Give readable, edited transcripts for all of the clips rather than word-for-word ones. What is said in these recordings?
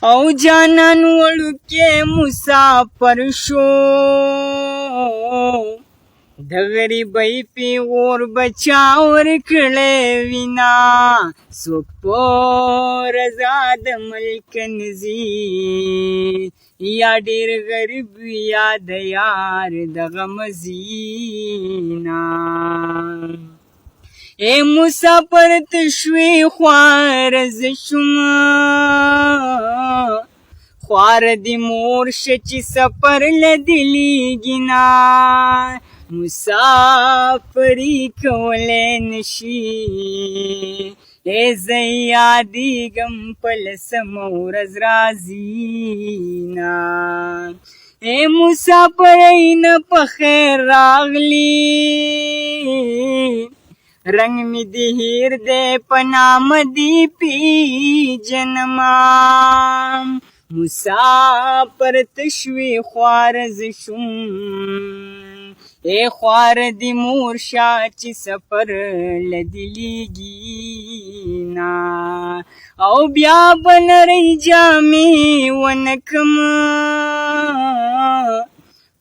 او جانان وړوکې مسافر شو د غریبۍ پیغور بچا ورکړی وینا څوک په رضا د ملک نځي یا ډېر غریب یا د یار د غم زینا اے مسافر تشوی خوار زشم خوار دی مور شچی سفر لدلیگینا مسافری کولے نشی اے زیادیگم پلس مورز رازینا اے مسافر این پخیر راغلی رنگ می دی هیر دے پنام دی پی جنمام مسافر تشوی خوارز شم اے خوار دی مورشا چی سفر لدلیگینا او بیا بنری جامی ونکم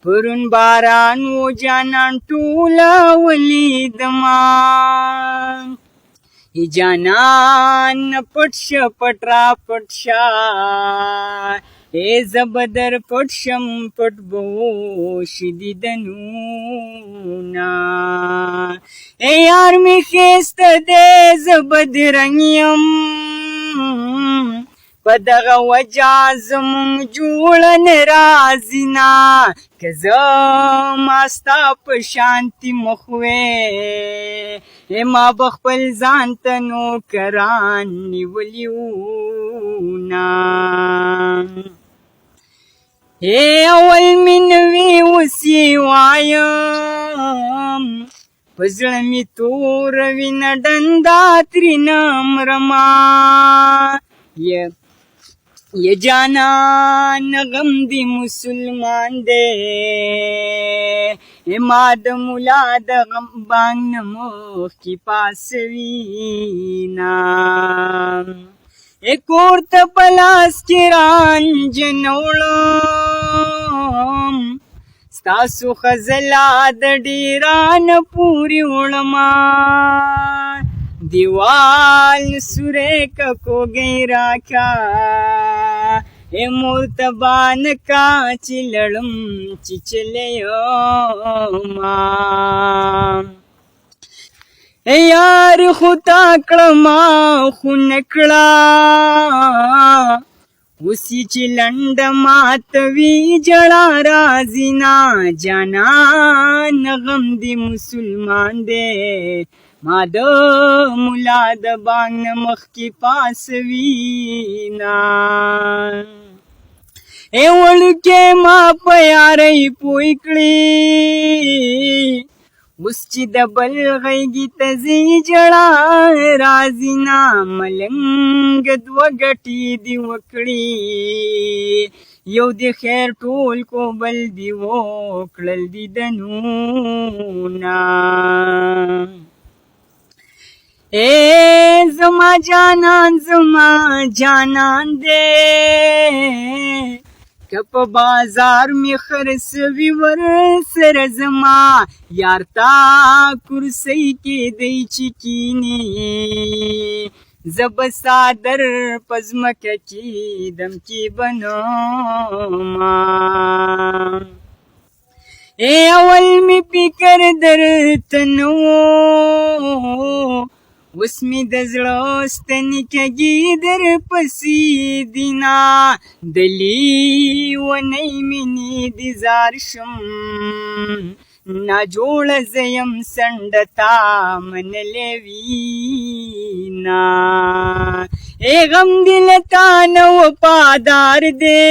پرون باران و جانان ټوله ولیدما ای جانان پټ شه پټ را پټ شه ای زبدر پټ شم پټ بوش دیدنونا ای یار می خیست دے زبدرنگیم پدغه وجا زمون جوړ نرازینا که زما ستا په شانتی مخوې ما بخپل ځان ته نوکران نیولیونا ای اول می نوی وسی وایم پزړه می تور وینه ډندا ترېنه مرما یہ جانان غم دی مسلمان دے اماد مولا د غم بانگ نموخ کی پاسوینا ایک اورت پلاس کی رانج نوڑم ستاسو خزلا د ډیران پوری علمان دیوال سورے کو گئی راکا اے مرتبان کا چلڑم چچلیوما اے یار خطا کڑما خونکڑا اسی چلنڈ ماتوی جڑا رازینا جانان غم دی مسلمان دے ما د مولا د بانگ مخ کی پاسوینا اے وړکې ما په یارۍ پوی کړي اوس چې د بل غیږې ته ځي جړا رازینا ملنګ دوه ګټې دې وکړي یو د خیر ټول کو بل دی وکړل دیدنونه اے زما جانان دے کپ بازار می خرسوی ور سر زما یار تا کرسی کی دی چکینی زب سادر پزمک کی دم کی بنوما اے اول می فکر درتنو اوس می د زړه ستنې کږي در پسې دینا دلی ونی مینې دې زار شم ناجوړه زیم سنډتا منلې وینا اے غم دل تا نو وفادار دے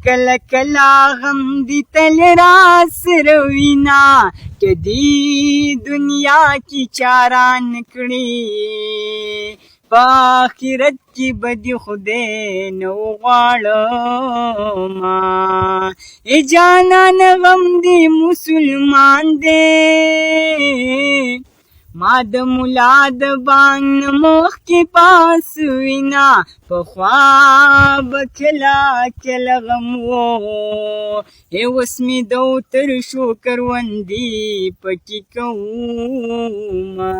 کل کلا غم دی تل راس روینا کدی دنیا کی چاران کړي په آخرت کی بدی خدای نو غواړم ای جانان غم دی مسلمان دے ما د ملا د بانګ نه مخکې پاس وینا پخوا به کله کله غم و اوس مې د تر شو کروندې پکې کومه